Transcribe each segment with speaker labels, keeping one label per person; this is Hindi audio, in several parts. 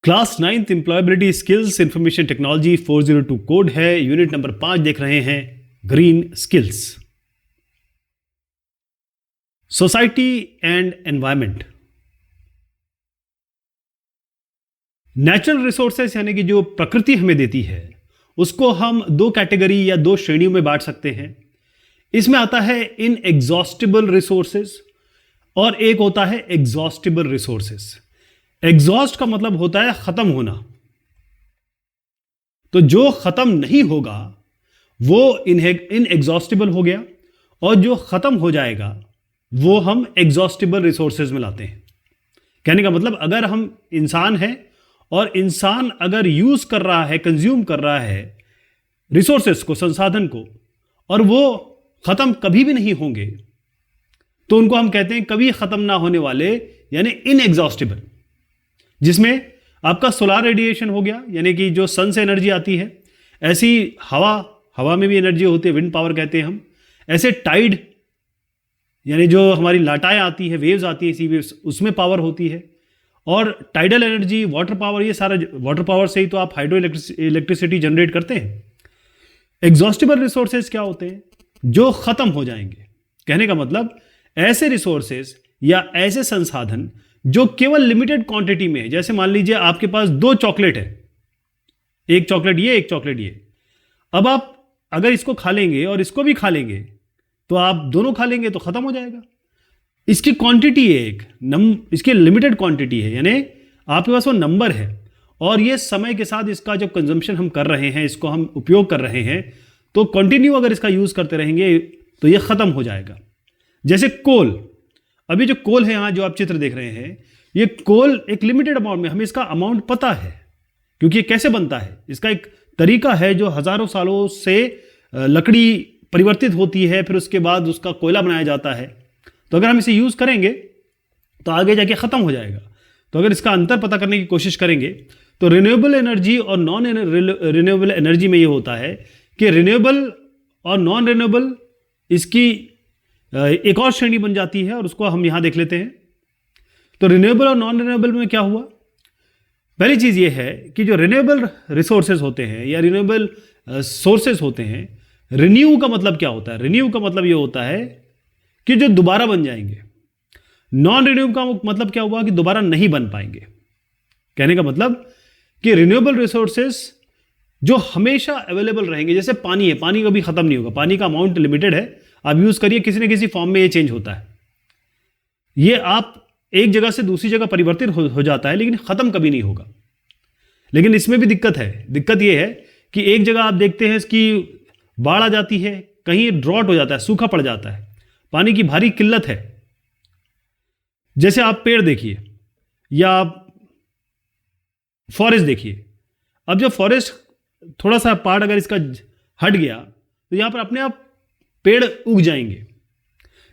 Speaker 1: Class 9th employability skills information technology 402 code है। यूनिट नंबर 5 देख रहे हैं, green skills. Society and environment. Natural resources यानी कि जो प्रकृति हमें देती है उसको हम दो कैटेगरी या दो श्रेणियों में बांट सकते हैं। इसमें आता है इनएग्जॉस्टिबल रिसोर्सेस और एक होता है एग्जॉस्टिबल रिसोर्सेस। एग्जॉस्ट का मतलब होता है खत्म होना, तो जो खत्म नहीं होगा वो इनएग्जॉस्टिबल हो गया और जो खत्म हो जाएगा वो हम एग्जॉस्टिबल रिसोर्सेज में लाते हैं। कहने का मतलब अगर हम इंसान हैं और इंसान अगर यूज कर रहा है, कंज्यूम कर रहा है रिसोर्सेज को, संसाधन को, और वो खत्म कभी भी नहीं होंगे, तो उनको हम कहते हैं कभी खत्म ना होने वाले यानी इनएग्जॉस्टिबल। जिसमें आपका सोलार रेडिएशन हो गया यानी कि जो सन से एनर्जी आती है, ऐसी हवा में भी एनर्जी होती है, विंड पावर कहते हैं हम। ऐसे टाइड यानी जो हमारी लाटाएं आती है, वेव्स आती है, सी वेव्स, उसमें पावर होती है। और टाइडल एनर्जी, वाटर पावर, ये सारा वाटर पावर से ही तो आप हाइड्रो इलेक्ट्रिसिटी जनरेट करते हैं। एग्जॉस्टिबल रिसोर्सेज क्या होते हैं? जो खत्म हो जाएंगे। कहने का मतलब ऐसे रिसोर्सेज या ऐसे संसाधन जो केवल लिमिटेड क्वांटिटी में है। जैसे मान लीजिए आपके पास दो चॉकलेट है, एक चॉकलेट ये, एक चॉकलेट ये। अब आप अगर इसको खा लेंगे और इसको भी खा लेंगे तो आप दोनों खा लेंगे तो खत्म हो जाएगा। इसकी क्वांटिटी है इसकी लिमिटेड क्वांटिटी है, यानी आपके पास वो नंबर है, और ये समय के साथ इसका जब कंजम्पशन हम कर रहे हैं, इसको हम उपयोग कर रहे हैं, तो कंटिन्यू अगर इसका यूज करते रहेंगे तो ये खत्म हो जाएगा। जैसे कोल, अभी जो कोल है यहां जो आप चित्र देख रहे हैं, ये कोल एक लिमिटेड अमाउंट में, हमें इसका अमाउंट पता है क्योंकि ये कैसे बनता है, इसका एक तरीका है जो हजारों सालों से लकड़ी परिवर्तित होती है, फिर उसके बाद उसका कोयला बनाया जाता है। तो अगर हम इसे यूज करेंगे तो आगे जाके खत्म हो जाएगा। तो अगर इसका अंतर पता करने की कोशिश करेंगे तो रिन्यूएबल एनर्जी और नॉन रिन्यूएबल एनर्जी में ये होता है कि रिन्यूएबल और नॉन रिन्यूएबल इसकी एक और श्रेणी बन जाती है, और उसको हम यहां देख लेते हैं। तो रिन्यूएबल और नॉन रिन्यूएबल में क्या हुआ? पहली चीज ये है कि जो रिन्यूएबल रिसोर्सेज होते हैं या रिन्यूएबल सोर्सेज होते हैं, रिन्यू का मतलब क्या होता है? रिन्यू का मतलब ये होता है कि जो दोबारा बन जाएंगे। नॉन रिन्यू का मतलब क्या हुआ? कि दोबारा नहीं बन पाएंगे। कहने का मतलब कि रिन्यूएबल रिसोर्सेज जो हमेशा अवेलेबल रहेंगे, जैसे पानी है, पानी कभी खत्म नहीं होगा, पानी का अमाउंट लिमिटेड है, आप यूज करिए, किसी न किसी फॉर्म में ये चेंज होता है। ये आप एक जगह से दूसरी जगह परिवर्तित हो जाता है, लेकिन खत्म कभी नहीं होगा। लेकिन इसमें भी दिक्कत है। दिक्कत ये है कि एक जगह आप देखते हैं इसकी बाढ़ आ जाती है, कहीं ड्रॉट हो जाता है, सूखा पड़ जाता है, पानी की भारी किल्लत है। जैसे आप पेड़ देखिए या आप फॉरेस्ट देखिए। अब जब फॉरेस्ट थोड़ा सा पार्ट अगर इसका हट गया तो यहां पर अपने आप पेड़ उग जाएंगे।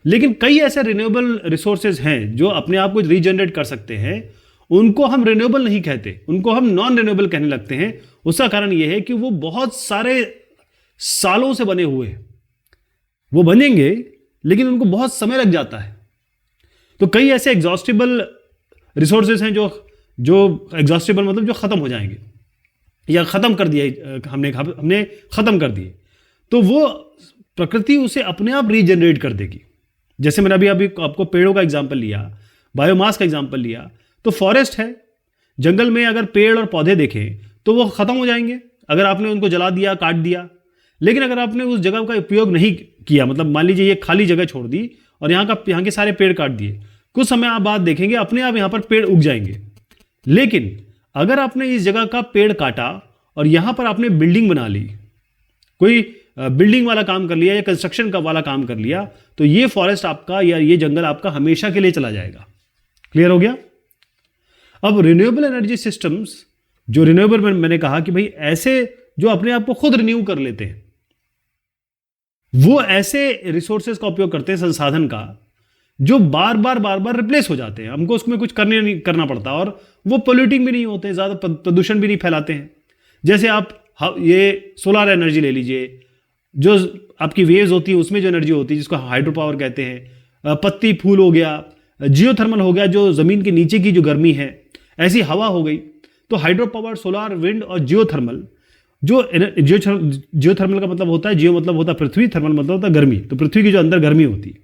Speaker 1: लेकिन कई ऐसे रिन्यूएबल रिसोर्सेज हैं जो अपने आप को रीजनरेट कर सकते हैं, उनको हम रिन्यूएबल नहीं कहते, उनको हम नॉन रिन्यूएबल कहने लगते हैं। उसका कारण यह है कि वो बहुत सारे सालों से बने हुए हैं। वो बनेंगे लेकिन उनको बहुत समय लग जाता है। तो कई ऐसे एग्जॉस्टिबल रिसोर्सेज हैं जो एग्जॉस्टिबल मतलब जो खत्म हो जाएंगे या खत्म कर दिया, हमने खत्म कर दिए, तो वो प्रकृति उसे अपने आप रीजनरेट कर देगी। जैसे मैंने अभी आपको पेड़ों का एग्जांपल लिया, बायोमास का एग्जांपल लिया, तो फॉरेस्ट है, जंगल में अगर पेड़ और पौधे देखें तो वो खत्म हो जाएंगे अगर आपने उनको जला दिया, काट दिया। लेकिन अगर आपने उस जगह का उपयोग नहीं किया, मतलब मान लीजिए ये खाली जगह छोड़ दी और यहाँ के सारे पेड़ काट दिए, कुछ समय आप बाद देखेंगे अपने आप यहाँ पर पेड़ उग जाएंगे। लेकिन अगर आपने इस जगह का पेड़ काटा और यहां पर आपने बिल्डिंग बना ली, कोई बिल्डिंग वाला काम कर लिया या कंस्ट्रक्शन का वाला काम कर लिया, तो ये फॉरेस्ट आपका या ये जंगल आपका हमेशा के लिए चला जाएगा। क्लियर हो गया? अब रिन्यूएबल एनर्जी सिस्टम्स, जो रिन्यूएबल मैंने कहा कि भाई ऐसे जो अपने आप को खुद रिन्यू कर लेते हैं, वो ऐसे रिसोर्सेज का उपयोग करते हैं, संसाधन का, जो बार बार रिप्लेस हो जाते हैं। हमको उसमें कुछ नहीं करना पड़ता और वो पोल्यूटिंग भी नहीं होते, ज्यादा प्रदूषण भी नहीं फैलाते हैं। जैसे आप ये सोलार एनर्जी ले लीजिए, जो आपकी वेव्स होती है उसमें जो एनर्जी होती है जिसको हाइड्रो पावर कहते हैं, पत्ती फूल हो गया, जियोथर्मल हो गया, जो जमीन के नीचे की जो गर्मी है, ऐसी हवा हो गई। तो हाइड्रो पावर, सोलार, विंड और जियोथर्मल, जियोथर्मल का मतलब होता है, जियो मतलब होता है पृथ्वी, थर्मल मतलब होता है गर्मी, तो पृथ्वी की जो अंदर गर्मी होती है,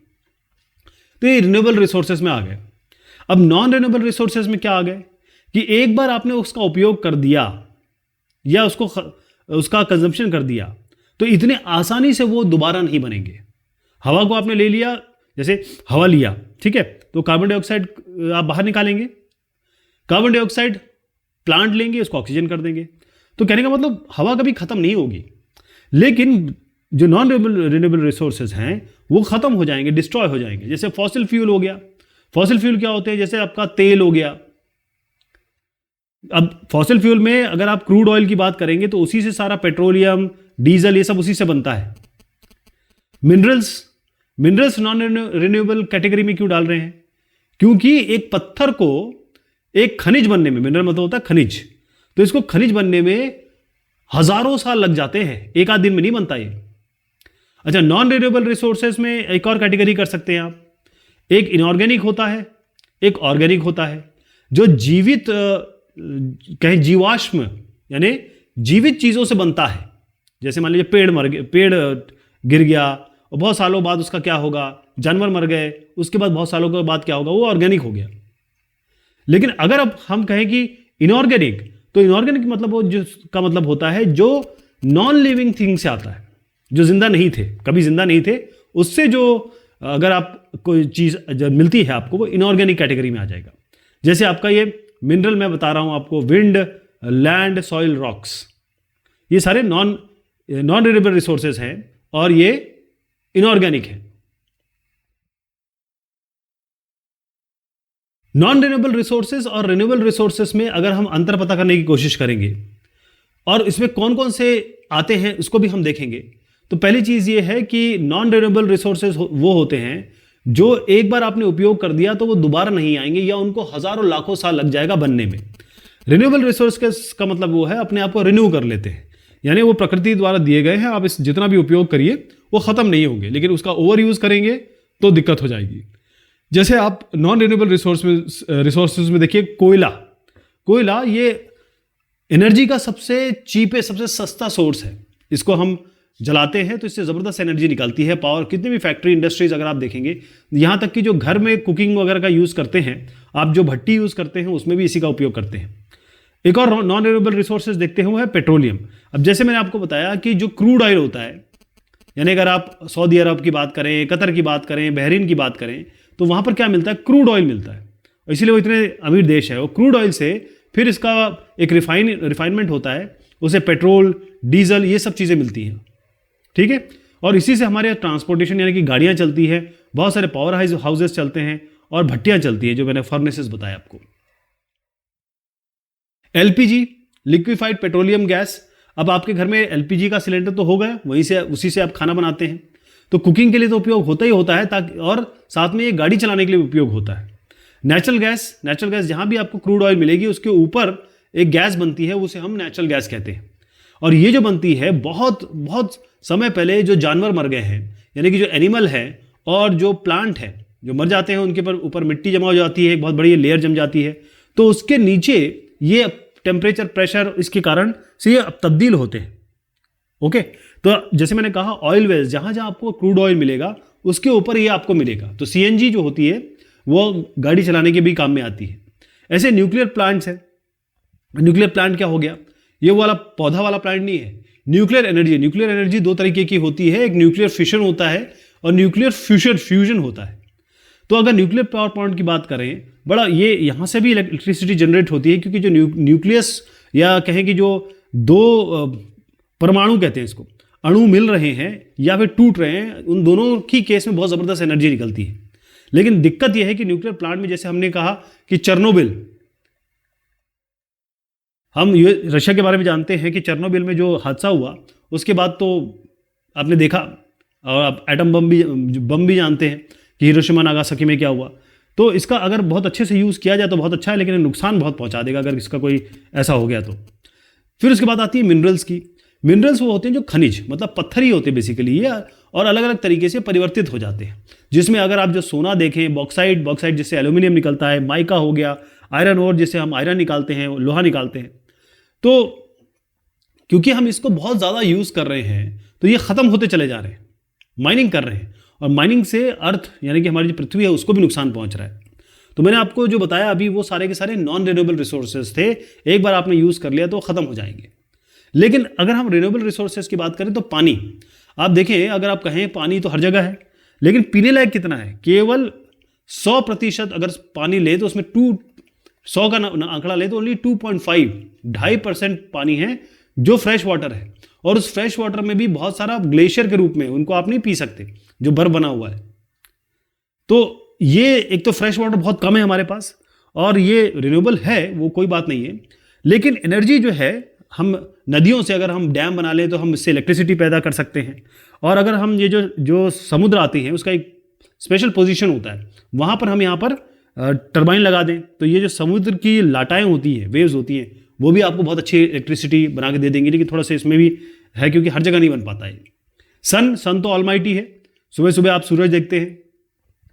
Speaker 1: तो ये रिन्यूएबल रिसोर्सेज में आ गए। अब नॉन रिन्यूएबल रिसोर्सेज में क्या आ गए कि एक बार आपने उसका उपयोग कर दिया या उसका कंजम्पशन कर दिया तो इतने आसानी से वो दोबारा नहीं बनेंगे। हवा को आपने ले लिया, जैसे हवा लिया, ठीक है, तो कार्बन डाइऑक्साइड आप बाहर निकालेंगे, कार्बन डाइऑक्साइड प्लांट लेंगे, उसको ऑक्सीजन कर देंगे, तो कहने का मतलब हवा कभी खत्म नहीं होगी। लेकिन जो नॉन रिन्यूएबल रिसोर्सेज हैं वो खत्म हो जाएंगे, डिस्ट्रॉय हो जाएंगे। जैसे फॉसिल फ्यूल हो गया, फॉसिल फ्यूल क्या होते हैं, जैसे आपका तेल हो गया। अब फॉसिल फ्यूल में अगर आप क्रूड ऑयल की बात करेंगे तो उसी से सारा पेट्रोलियम, डीजल, ये सब उसी से बनता है। मिनरल्स नॉन रिन्यूएबल कैटेगरी में क्यों डाल रहे हैं? क्योंकि एक पत्थर को एक खनिज बनने में, मिनरल मतलब होता है खनिज, तो इसको खनिज बनने में हजारों साल लग जाते हैं, एक आध दिन में नहीं बनता ये। अच्छा, नॉन रिन्यूएबल रिसोर्सेज में एक और कैटेगरी कर सकते हैं आप, एक इनऑर्गेनिक होता है, एक ऑर्गेनिक होता है। जो जीवित कहें जीवाश्म यानी जीवित चीजों से बनता है, जैसे मान लीजिए पेड़ गिर गया और बहुत सालों बाद उसका क्या होगा, जानवर मर गए, उसके बाद बहुत सालों के बाद क्या होगा, वो ऑर्गेनिक हो गया। लेकिन अगर अब हम कहें कि इनऑर्गेनिक, तो इनऑर्गेनिक मतलब वो जो का मतलब होता है जो नॉन लिविंग थिंग से आता है, जो जिंदा नहीं थे, कभी जिंदा नहीं थे, उससे जो अगर आप कोई चीज मिलती है आपको, वो इनऑर्गेनिक कैटेगरी में आ जाएगा। जैसे आपका ये मिनरल मैं बता रहा हूं आपको, विंड, लैंड, सॉइल, रॉक्स, ये सारे नॉन रिन्यूएबल रिसोर्सेज हैं और ये इनऑर्गेनिक है। नॉन रिन्यूएबल रिसोर्सेज और रिन्यूएबल रिसोर्सेज में अगर हम अंतर पता करने की कोशिश करेंगे और इसमें कौन कौन से आते हैं उसको भी हम देखेंगे, तो पहली चीज ये है कि नॉन रिन्यूएबल रिसोर्सेज वो होते हैं जो एक बार आपने उपयोग कर दिया तो वो दोबारा नहीं आएंगे या उनको हजारों लाखों साल लग जाएगा बनने में। रिन्यूएबल रिसोर्स का मतलब वो है अपने आप को रिन्यू कर लेते हैं, यानी वो प्रकृति द्वारा दिए गए हैं, आप इस जितना भी उपयोग करिए वो खत्म नहीं होंगे, लेकिन उसका ओवर यूज करेंगे तो दिक्कत हो जाएगी। जैसे आप नॉन रिन्यूएबल रिसोर्सेज में देखिए, कोयला ये एनर्जी का सबसे चीपेस्ट, सबसे सस्ता सोर्स है। इसको हम जलाते हैं तो इससे जबरदस्त एनर्जी निकलती है, पावर। कितनी भी फैक्ट्री, इंडस्ट्रीज अगर आप देखेंगे, यहां तक कि जो घर में कुकिंग वगैरह का यूज करते हैं, आप जो भट्टी यूज करते हैं उसमें भी इसी का उपयोग करते हैं। एक और नॉन रिन्यूएबल रिसोर्सेज देखते हैं वो है पेट्रोलियम। अब जैसे मैंने आपको बताया कि जो क्रूड ऑयल होता है, यानी अगर आप सऊदी अरब की बात करें, कतर की बात करें, बहरीन की बात करें, तो वहां पर क्या मिलता है, क्रूड ऑयल मिलता है, इसीलिए वो इतने अमीर देश है। वो क्रूड ऑयल से फिर इसका एक रिफाइनमेंट होता है, उसे पेट्रोल, डीजल, ये सब चीज़ें मिलती हैं, ठीक है। और इसी से हमारे ट्रांसपोर्टेशन यानी कि गाड़ियाँ चलती है, बहुत सारे पावर हाउसेस चलते हैं और भट्टियाँ चलती है, जो मैंने फर्नेसेस बताया आपको। LPG, liquefied petroleum gas. अब आपके घर में एलपीजी का सिलेंडर तो हो गया, वहीं से उसी से आप खाना बनाते हैं, तो कुकिंग के लिए तो उपयोग होता ही होता है, ताकि और साथ में ये गाड़ी चलाने के लिए उपयोग होता है। नेचुरल गैस जहां भी आपको क्रूड ऑयल मिलेगी उसके ऊपर एक गैस बनती है, उसे हम नेचुरल गैस कहते हैं। और ये जो बनती है, बहुत बहुत समय पहले जो जानवर मर गए हैं, यानी कि जो एनिमल है और जो प्लांट है, जो मर जाते हैं, उनके ऊपर मिट्टी जमा हो जाती है, एक बहुत बड़ी लेयर जम जाती है, तो उसके नीचे ये टेम्परेचर, प्रेशर, इसके कारण से ये तब्दील होते हैं। ओके, तो जैसे मैंने कहा, ऑयल वेल्स, जहां जहां आपको क्रूड ऑयल मिलेगा उसके ऊपर ये आपको मिलेगा। तो सीएनजी जो होती है वो गाड़ी चलाने के भी काम में आती है। ऐसे न्यूक्लियर प्लांट्स है। न्यूक्लियर प्लांट क्या हो गया, ये वाला पौधा वाला प्लांट नहीं है। न्यूक्लियर एनर्जी दो तरीके की होती है, एक न्यूक्लियर फिशन होता है और न्यूक्लियर फ्यूजन होता है। तो अगर न्यूक्लियर पावर प्लांट की बात करें, बड़ा ये यहाँ से भी इलेक्ट्रिसिटी जनरेट होती है, क्योंकि जो न्यूक्लियस या कहें कि जो दो परमाणु कहते हैं इसको, अणु मिल रहे हैं या फिर टूट रहे हैं, उन दोनों की केस में बहुत ज़बरदस्त एनर्जी निकलती है। लेकिन दिक्कत यह है कि न्यूक्लियर प्लांट में, जैसे हमने कहा कि चेरनोबिल, हम ये रशिया के बारे में जानते हैं कि चेरनोबिल में जो हादसा हुआ उसके बाद तो आपने देखा, और आप एटम बम भी जानते हैं कि हिरोशिमा नागासाकी में क्या हुआ। तो इसका अगर बहुत अच्छे से यूज़ किया जाए तो बहुत अच्छा है, लेकिन नुकसान बहुत पहुंचा देगा अगर इसका कोई ऐसा हो गया तो। फिर उसके बाद आती है मिनरल्स की। मिनरल्स वो होते हैं जो खनिज, मतलब पत्थर ही होते हैं बेसिकली ये, और अलग अलग तरीके से परिवर्तित हो जाते हैं, जिसमें अगर आप जो सोना देखें, बॉक्साइट जिससे एल्यूमिनियम निकलता है, माइका हो गया, आयरन ओर, जिससे हम आयरन निकालते हैं, लोहा निकालते हैं। तो क्योंकि हम इसको बहुत ज़्यादा यूज़ कर रहे हैं तो ये ख़त्म होते चले जा रहे हैं, माइनिंग कर रहे हैं, और माइनिंग से अर्थ यानी कि हमारी जो पृथ्वी है उसको भी नुकसान पहुंच रहा है। तो मैंने आपको जो बताया अभी वो सारे के सारे नॉन रिन्यूएबल रिसोर्सेज थे, एक बार आपने यूज़ कर लिया तो ख़त्म हो जाएंगे। लेकिन अगर हम रिन्यूएबल रिसोर्सेज की बात करें तो पानी, आप देखें अगर आप कहें पानी तो हर जगह है, लेकिन पीने लायक कितना है? केवल 100% अगर पानी ले तो उसमें 100 का आंकड़ा ले तो ओनली 2.5 2.5% पानी है जो फ्रेश वाटर है, और उस फ्रेश वाटर में भी बहुत सारा ग्लेशियर के रूप में, उनको आप नहीं पी सकते जो बर्फ बना हुआ है। तो ये एक तो फ्रेश वाटर बहुत कम है हमारे पास, और ये रिन्यूएबल है वो कोई बात नहीं है, लेकिन एनर्जी जो है हम नदियों से अगर हम डैम बना लें तो हम इससे इलेक्ट्रिसिटी पैदा कर सकते हैं। और अगर हम ये जो समुद्र आते हैं उसका एक स्पेशल पोजीशन होता है, वहाँ पर हम यहाँ पर टरबाइन लगा दें तो ये जो समुद्र की लाटाएँ होती हैं, वेव्स होती हैं, वो भी आपको बहुत अच्छी इलेक्ट्रिसिटी बना के दे देंगे। लेकिन थोड़ा सा इसमें भी है क्योंकि हर जगह नहीं बन पाता है। सन तो ऑलमाइटी है, सुबह सुबह आप सूरज देखते हैं,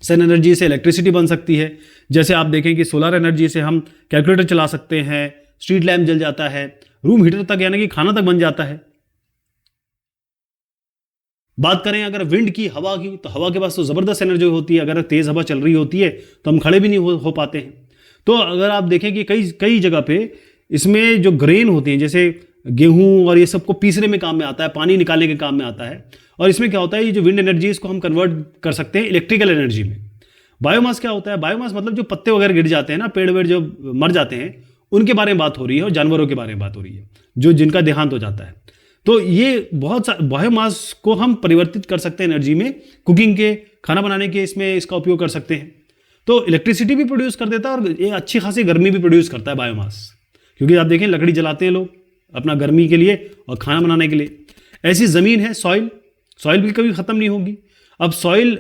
Speaker 1: सन एनर्जी से इलेक्ट्रिसिटी बन सकती है। जैसे आप देखें कि सोलर एनर्जी से हम कैलकुलेटर चला सकते हैं, स्ट्रीट लैम्प जल जाता है, रूम हीटर तक यानी कि खाना तक बन जाता है। बात करें अगर विंड की, हवा की, तो हवा के पास तो ज़बरदस्त एनर्जी होती है। अगर तेज़ हवा चल रही होती है तो हम खड़े भी नहीं हो पाते हैं। तो अगर आप देखें कि कई जगह पे इसमें जो ग्रेन होते हैं जैसे गेहूं और ये सबको पीसने में काम में आता है, पानी निकालने के काम में आता है। और इसमें क्या होता है, ये जो विंड एनर्जी इसको हम कन्वर्ट कर सकते हैं इलेक्ट्रिकल एनर्जी में। बायोमास क्या होता है? बायोमास मतलब जो पत्ते वगैरह गिर जाते हैं ना, पेड़ वेड़ जो मर जाते हैं, उनके बारे में बात हो रही है, और जानवरों के बारे में बात हो रही है जो जिनका देहांत हो जाता है। तो ये बहुत बायोमास को हम परिवर्तित कर सकते हैं एनर्जी में, कुकिंग के, खाना बनाने के, इसमें इसका उपयोग कर सकते हैं। तो इलेक्ट्रिसिटी भी प्रोड्यूस कर देता है और ये अच्छी खासी गर्मी भी प्रोड्यूस करता है बायोमास, क्योंकि आप देखें लकड़ी जलाते हैं लोग अपना गर्मी के लिए और खाना बनाने के लिए। ऐसी ज़मीन है सॉइल भी कभी ख़त्म नहीं होगी। अब सॉइल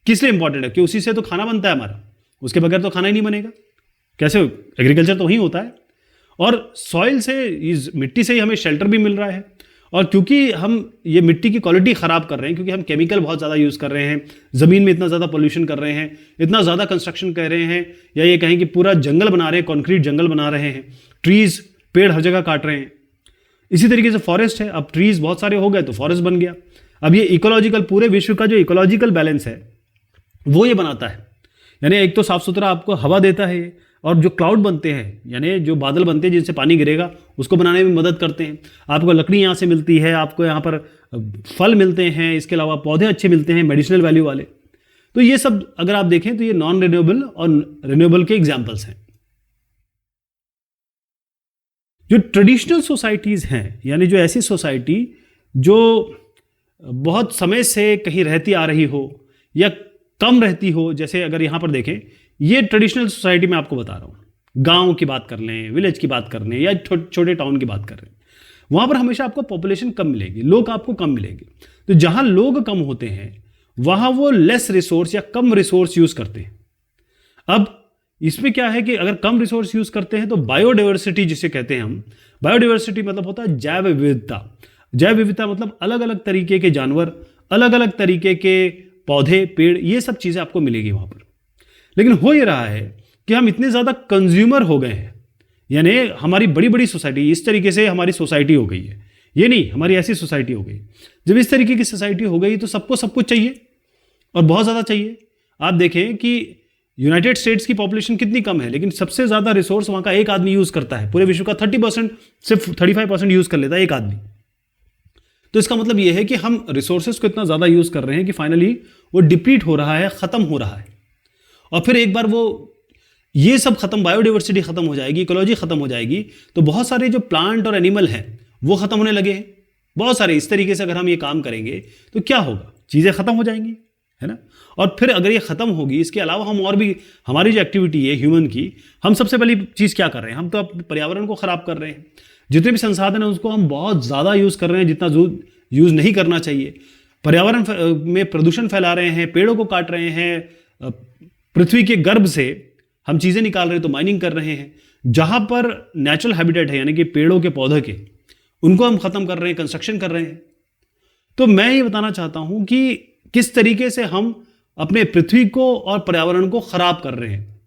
Speaker 1: किस लिए इंपॉर्टेंट है? कि उसी से तो खाना बनता है हमारा, उसके बगैर तो खाना ही नहीं बनेगा। कैसे? एग्रीकल्चर तो वहीं होता है। और सॉइल से, इस मिट्टी से ही हमें शेल्टर भी मिल रहा है। और क्योंकि हम ये मिट्टी की क्वालिटी ख़राब कर रहे हैं, क्योंकि हम केमिकल बहुत ज़्यादा यूज़ कर रहे हैं, ज़मीन में इतना ज़्यादा पोल्यूशन कर रहे हैं, इतना ज़्यादा कंस्ट्रक्शन कर रहे हैं, या ये कहें कि पूरा जंगल बना रहे हैं, कॉन्क्रीट जंगल बना रहे हैं, ट्रीज़, पेड़ हर जगह काट रहे हैं। इसी तरीके से फॉरेस्ट है, अब ट्रीज़ बहुत सारे हो गए तो फॉरेस्ट बन गया। अब ये इकोलॉजिकल, पूरे विश्व का जो इकोलॉजिकल बैलेंस है वो ये बनाता है। यानी एक तो साफ सुथरा आपको हवा देता है, और जो क्लाउड बनते हैं यानी जो बादल बनते हैं जिनसे पानी गिरेगा, उसको बनाने में मदद करते हैं। आपको लकड़ी यहाँ से मिलती है, आपको यहाँ पर फल मिलते हैं, इसके अलावा पौधे अच्छे मिलते हैं मेडिसिनल वैल्यू वाले। तो ये सब अगर आप देखें तो ये नॉन रिन्यूएबल और रिन्यूएबल के एग्जाम्पल्स हैं। जो ट्रेडिशनल सोसाइटीज़ हैं, यानी जो ऐसी सोसाइटी जो बहुत समय से कहीं रहती आ रही हो या कम रहती हो, जैसे अगर यहाँ पर देखें, ये ट्रेडिशनल सोसाइटी में आपको बता रहा हूँ, गांव की बात कर लें, विलेज की बात कर लें, या छोटे टाउन की बात कर रहे हैं, वहाँ पर हमेशा आपको पॉपुलेशन कम मिलेगी, लोग आपको कम मिलेंगे। तो जहाँ लोग कम होते हैं वहाँ वो लेस रिसोर्स या कम रिसोर्स यूज़ करते हैं। अब इसमें क्या है कि अगर कम रिसोर्स यूज़ करते हैं तो बायोडाइवर्सिटी जिसे कहते हैं हम, बायोडाइवर्सिटी मतलब होता है जैव विविधता। जैव विविधता मतलब अलग अलग तरीके के जानवर, अलग अलग तरीके के पौधे, पेड़, ये सब चीज़ें आपको मिलेगी वहाँ पर। लेकिन हो ये रहा है कि हम इतने ज़्यादा कंज्यूमर हो गए हैं, यानी हमारी बड़ी बड़ी सोसाइटी, इस तरीके से हमारी सोसाइटी हो गई है, ये नहीं हमारी ऐसी सोसाइटी हो गई। जब इस तरीके की सोसाइटी हो गई तो सबको सब कुछ चाहिए और बहुत ज़्यादा चाहिए। आप देखें कि यूनाइटेड स्टेट्स की पॉपुलेशन कितनी कम है, लेकिन सबसे ज़्यादा रिसोर्स वहाँ का एक आदमी यूज़ करता है। पूरे विश्व का 30%, सिर्फ 35% यूज़ कर लेता है एक आदमी। तो इसका मतलब ये है कि हम रिसोर्सेज को इतना ज़्यादा यूज़ कर रहे हैं कि फाइनली वो डिप्लीट हो रहा है, ख़त्म हो रहा है। और फिर एक बार वो ये सब खत्म, बायोडाइवर्सिटी खत्म हो जाएगी, इकोलॉजी खत्म हो जाएगी, तो बहुत सारे जो प्लांट और एनिमल हैं वो खत्म होने लगे हैं बहुत सारे। इस तरीके से अगर हम ये काम करेंगे तो क्या होगा, चीज़ें खत्म हो जाएंगी, है ना। और फिर अगर ये खत्म होगी, इसके अलावा हम और भी, हमारी जो एक्टिविटी है ह्यूमन की, हम सबसे पहली चीज़ क्या कर रहे हैं, हम तो अपने पर्यावरण को ख़राब कर रहे हैं। जितने भी संसाधन हैं उसको हम बहुत ज़्यादा यूज़ कर रहे हैं, जितना यूज़ नहीं करना चाहिए। पर्यावरण में प्रदूषण फैला रहे हैं, पेड़ों को काट रहे हैं, पृथ्वी के गर्भ से हम चीज़ें निकाल रहे हैं, तो माइनिंग कर रहे हैं। जहाँ पर नेचुरल हैबिटेट है, यानी कि पेड़ों के, पौधों के, उनको हम ख़त्म कर रहे हैं, कंस्ट्रक्शन कर रहे हैं। तो मैं ये बताना चाहता हूँ कि किस तरीके से हम अपने पृथ्वी को और पर्यावरण को ख़राब कर रहे हैं।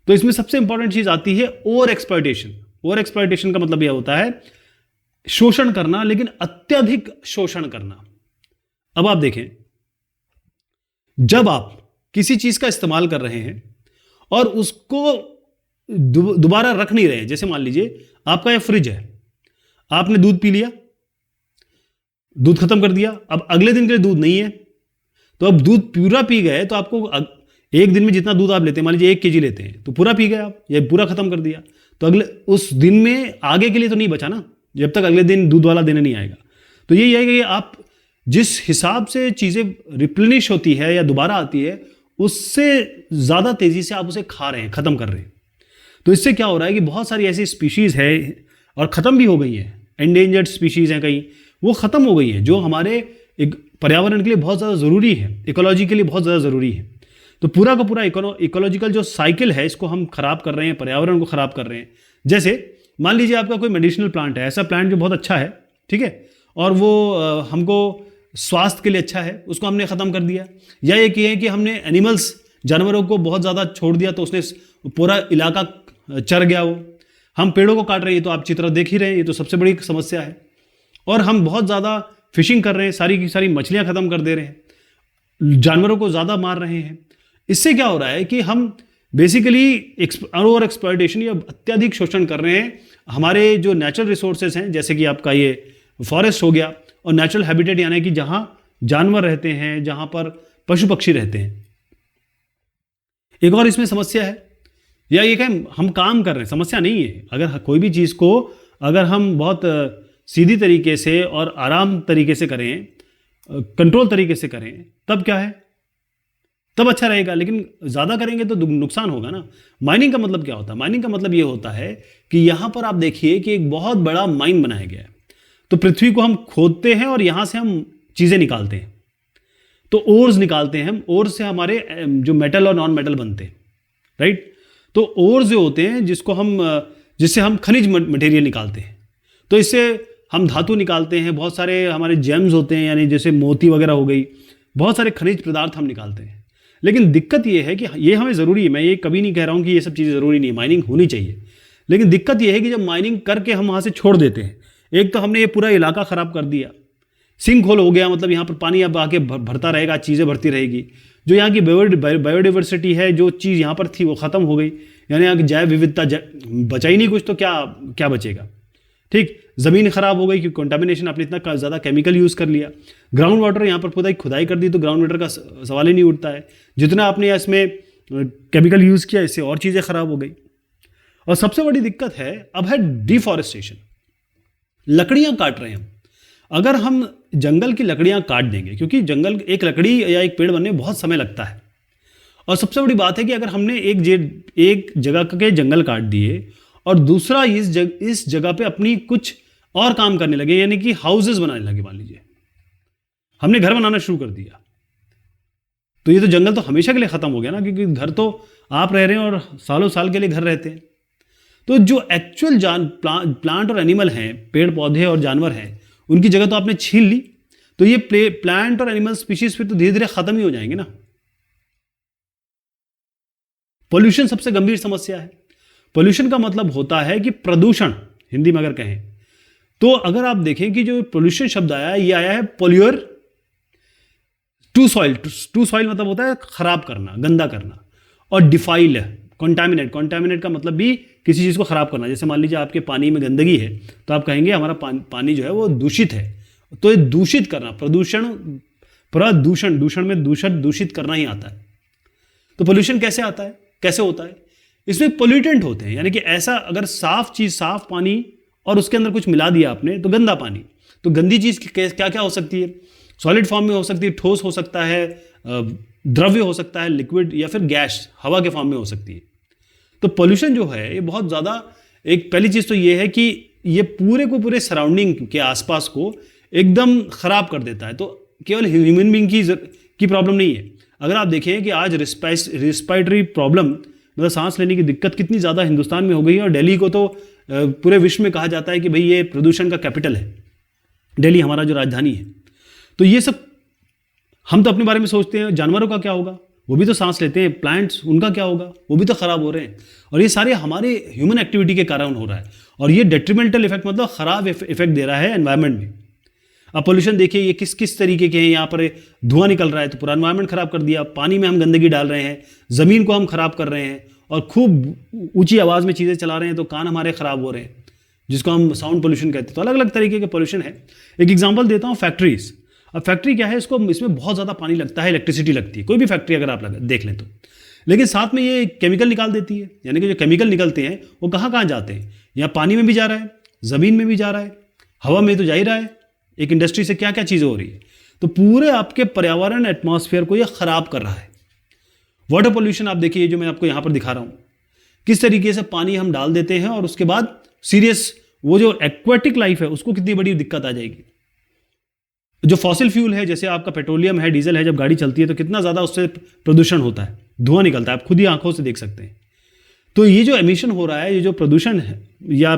Speaker 1: तो इसमें सबसे इंपॉर्टेंट चीज आती है ओवर एक्सप्लॉयटेशन। ओवर एक्सप्लॉयटेशन का मतलब यह होता है शोषण करना, लेकिन अत्यधिक शोषण करना। अब आप देखें, जब आप किसी चीज का इस्तेमाल कर रहे हैं और उसको दोबारा रख नहीं रहे हैं, जैसे मान लीजिए आपका यह फ्रिज है, आपने दूध पी लिया, दूध खत्म कर दिया, अब अगले दिन के लिए दूध नहीं है, तो अब दूध पूरा पी गए तो आपको एक दिन में जितना दूध आप लेते हैं, मान लीजिए 1 kg लेते हैं, तो पूरा पी गए आप, या पूरा खत्म कर दिया, तो अगले उस दिन में आगे के लिए तो नहीं बचा ना, जब तक अगले दिन दूध वाला देने नहीं आएगा। तो यही है कि आप जिस हिसाब से चीजें रिप्लेनिश होती है या दोबारा आती है, उससे ज्यादा तेजी से आप उसे खा रहे हैं, खत्म कर रहे हैं। तो इससे क्या हो रहा है कि बहुत सारी ऐसी स्पीशीज है और खत्म भी हो गई है, एंडेंजर्ड स्पीशीज हैं कई, वो खत्म हो गई है, जो हमारे एक पर्यावरण के लिए बहुत ज़्यादा ज़रूरी है, इकोलॉजी के लिए बहुत ज़्यादा ज़रूरी है। तो पूरा का पूरा इकोलॉजिकल जो साइकिल है, इसको हम खराब कर रहे हैं, पर्यावरण को खराब कर रहे हैं। जैसे मान लीजिए आपका कोई मेडिसिनल प्लांट है, ऐसा प्लांट जो बहुत अच्छा है, ठीक है, और वो हमको स्वास्थ्य के लिए अच्छा है, उसको हमने ख़त्म कर दिया। या ये कि है कि हमने एनिमल्स, जानवरों को बहुत ज़्यादा छोड़ दिया, तो उसने पूरा इलाका चर गया वो। हम पेड़ों को काट रहे हैं, तो आप चित्र देख ही रहे हैं, ये तो सबसे बड़ी समस्या है। और हम बहुत ज़्यादा फिशिंग कर रहे हैं, सारी की सारी मछलियां खत्म कर दे रहे हैं, जानवरों को ज़्यादा मार रहे हैं। इससे क्या हो रहा है कि हम बेसिकली ओवर एक्सप्लॉयटेशन या अत्यधिक शोषण कर रहे हैं हमारे जो नेचुरल रिसोर्सेज हैं, जैसे कि आपका ये फॉरेस्ट हो गया, और नेचुरल हैबिटेट यानी कि जहां जानवर रहते हैं, जहां पर पशु पक्षी रहते हैं। एक और इसमें समस्या है, या ये कहें हम काम कर रहे हैं, समस्या नहीं है। अगर कोई भी चीज़ को अगर हम बहुत सीधी तरीके से और आराम तरीके से करें, कंट्रोल तरीके से करें, तब क्या है, तब अच्छा रहेगा। लेकिन ज़्यादा करेंगे तो नुकसान होगा ना। माइनिंग का मतलब क्या होता है? माइनिंग का मतलब ये होता है कि यहाँ पर आप देखिए कि एक बहुत बड़ा माइन बनाया गया है, तो पृथ्वी को हम खोदते हैं और यहाँ से हम चीज़ें निकालते हैं, तो ओर्स निकालते हैं हम, ओर्स से हमारे जो मेटल और नॉन मेटल बनते हैं, राइट। तो ओर्स जो होते हैं जिससे हम खनिज मटेरियल निकालते हैं, तो इससे हम धातु निकालते हैं, बहुत सारे हमारे जेम्स होते हैं, यानी जैसे मोती वगैरह हो गई, बहुत सारे खनिज पदार्थ हम निकालते हैं। लेकिन दिक्कत ये है कि ये हमें ज़रूरी है, मैं ये कभी नहीं कह रहा हूँ कि ये सब चीज़ें ज़रूरी नहीं है, माइनिंग होनी चाहिए। लेकिन दिक्कत ये है कि जब माइनिंग करके हम वहाँ से छोड़ देते हैं, एक तो हमने ये पूरा इलाका ख़राब कर दिया, सिंक होल हो गया, मतलब यहाँ पर पानी अब आके भरता रहेगा, चीज़ें भरती रहेगी, जो यहाँ की बायोडाइवर्सिटी है, जो चीज़ यहाँ पर थी वो ख़त्म हो गई, यानी यहाँ की जैव विविधता बचा ही नहीं कुछ, तो क्या बचेगा, ठीक। ज़मीन खराब हो गई क्योंकि कंटामिनेशन, आपने इतना ज़्यादा केमिकल यूज़ कर लिया। ग्राउंड वाटर यहाँ पर खुदाई कर दी, तो ग्राउंड वाटर का सवाल ही नहीं उठता है। जितना आपने इसमें केमिकल यूज़ किया, इससे और चीज़ें खराब हो गई। और सबसे बड़ी दिक्कत है अब है डिफॉरेस्टेशन, लकड़ियाँ काट रहे हैं हम। अगर हम जंगल की लकड़ियाँ काट देंगे, क्योंकि जंगल, एक लकड़ी या एक पेड़ बनने में बहुत समय लगता है, और सबसे बड़ी बात है कि अगर हमने एक जगह के जंगल काट दिए और दूसरा इस जगह पे अपनी कुछ और काम करने लगे, यानी कि हाउसेस बनाने लगे, मान लीजिए हमने घर बनाना शुरू कर दिया, तो ये तो जंगल तो हमेशा के लिए खत्म हो गया ना, क्योंकि घर तो आप रह रहे हैं और सालों साल के लिए घर रहते हैं। तो जो एक्चुअल प्लांट और एनिमल हैं, पेड़ पौधे और जानवर हैं, उनकी जगह तो आपने छीन ली, तो ये प्लांट और एनिमल स्पीशीज फिर तो धीरे धीरे खत्म ही हो जाएंगे ना। पोल्यूशन सबसे गंभीर समस्या है। पोल्यूशन का मतलब होता है कि प्रदूषण, हिंदी में अगर कहें तो, अगर आप देखें कि जो पोल्यूशन शब्द आया, ये आया है पोल्यूअर टू सॉइल। टू सॉइल मतलब होता है खराब करना, गंदा करना, और डिफाइल, कॉन्टामिनेट का मतलब भी किसी चीज़ को खराब करना। जैसे मान लीजिए आपके पानी में गंदगी है, तो आप कहेंगे हमारा पानी जो है वो दूषित है, तो ये दूषित करना, दूषण में दूषित करना ही आता है। तो पोल्यूशन कैसे आता है, कैसे होता है? इसमें पोल्यूटेंट होते हैं, यानी कि ऐसा अगर साफ चीज़, साफ पानी और उसके अंदर कुछ मिला दिया आपने, तो गंदा पानी। तो गंदी चीज़ क्या क्या हो सकती है? सॉलिड फॉर्म में हो सकती है, ठोस हो सकता है, द्रव्य हो सकता है, लिक्विड, या फिर गैस, हवा के फॉर्म में हो सकती है। तो पोल्यूशन जो है ये बहुत ज़्यादा, एक पहली चीज़ तो ये है कि ये पूरे सराउंडिंग के आसपास को एकदम ख़राब कर देता है। तो केवल ह्यूमन बीइंग की प्रॉब्लम नहीं है। अगर आप देखें कि आज रिस्पायरेटरी प्रॉब्लम, मतलब सांस लेने की दिक्कत कितनी ज़्यादा हिंदुस्तान में हो गई है, और दिल्ली को तो पूरे विश्व में कहा जाता है कि भाई ये प्रदूषण का कैपिटल है, दिल्ली हमारा जो राजधानी है। तो ये सब हम तो अपने बारे में सोचते हैं, जानवरों का क्या होगा? वो भी तो सांस लेते हैं, प्लांट्स, उनका क्या होगा, वो भी तो खराब हो रहे हैं। और ये सारे हमारे ह्यूमन एक्टिविटी के कारण हो रहा है, और ये डेट्रीमेंटल इफेक्ट मतलब खराब इफेक्ट दे रहा है एनवायरनमेंट में। अब पोल्यूशन देखिए ये किस किस तरीके के हैं, यहाँ पर धुआं निकल रहा है तो पूरा एनवायरनमेंट खराब कर दिया, पानी में हम गंदगी डाल रहे हैं, ज़मीन को हम खराब कर रहे हैं, और खूब ऊंची आवाज़ में चीज़ें चला रहे हैं तो कान हमारे ख़राब हो रहे हैं, जिसको हम साउंड पोल्यूशन कहते हैं। तो अलग अलग तरीके के पोल्यूशन है। एक एग्जांपल देता हूँ, फैक्ट्रीज। अब फैक्ट्री क्या है, इसमें बहुत ज़्यादा पानी लगता है, इलेक्ट्रिसिटी लगती है, कोई भी फैक्ट्री अगर आप देख लें तो, लेकिन साथ में ये केमिकल निकाल देती है। यानी कि जो केमिकल निकलते हैं वो कहाँ कहाँ जाते हैं, या पानी में भी जा रहा है, ज़मीन में भी जा रहा है, हवा में तो जा ही रहा है। एक इंडस्ट्री से क्या क्या चीज़ें हो रही है, तो पूरे आपके पर्यावरण एटमॉस्फेयर को ये खराब कर रहा है। वाटर पोल्यूशन आप देखिए, जो मैं आपको यहाँ पर दिखा रहा हूँ, किस तरीके से पानी हम डाल देते हैं और उसके बाद सीरियस वो जो एक्वेटिक लाइफ है उसको कितनी बड़ी दिक्कत आ जाएगी। जो फॉसिल फ्यूल है, जैसे आपका पेट्रोलियम है, डीजल है, जब गाड़ी चलती है तो कितना ज़्यादा उससे प्रदूषण होता है, धुआं निकलता है, आप खुद ही आंखों से देख सकते हैं। तो ये जो एमिशन हो रहा है, ये जो प्रदूषण है या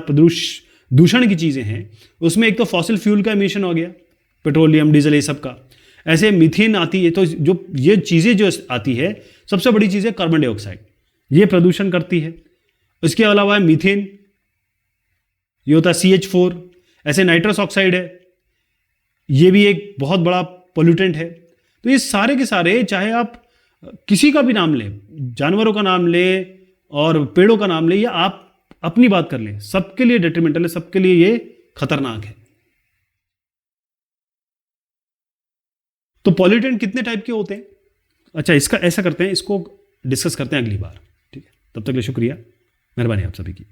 Speaker 1: दूषण की चीज़ें हैं, उसमें एक तो फॉसिल फ्यूल का एमिशन हो गया, पेट्रोलियम, डीजल, ये सब का। ऐसे मीथेन आती है, तो जो ये चीज़ें जो आती है, सबसे बड़ी चीज़ है कार्बन डाइऑक्साइड, ये प्रदूषण करती है। इसके अलावा है मीथेन, ये होता है CH4। ऐसे नाइट्रस ऑक्साइड है, ये भी एक बहुत बड़ा पोल्यूटेंट है। तो ये सारे के सारे, चाहे आप किसी का भी नाम लें, जानवरों का नाम लें और पेड़ों का नाम लें, या आप अपनी बात कर लें, सबके लिए डेट्रीमेंटल है, सबके लिए ये खतरनाक है। तो पॉल्यूटेंट कितने टाइप के होते हैं? अच्छा, इसका ऐसा करते हैं, इसको डिस्कस करते हैं अगली बार, ठीक है? तब तक के लिए शुक्रिया, मेहरबानी आप सभी की।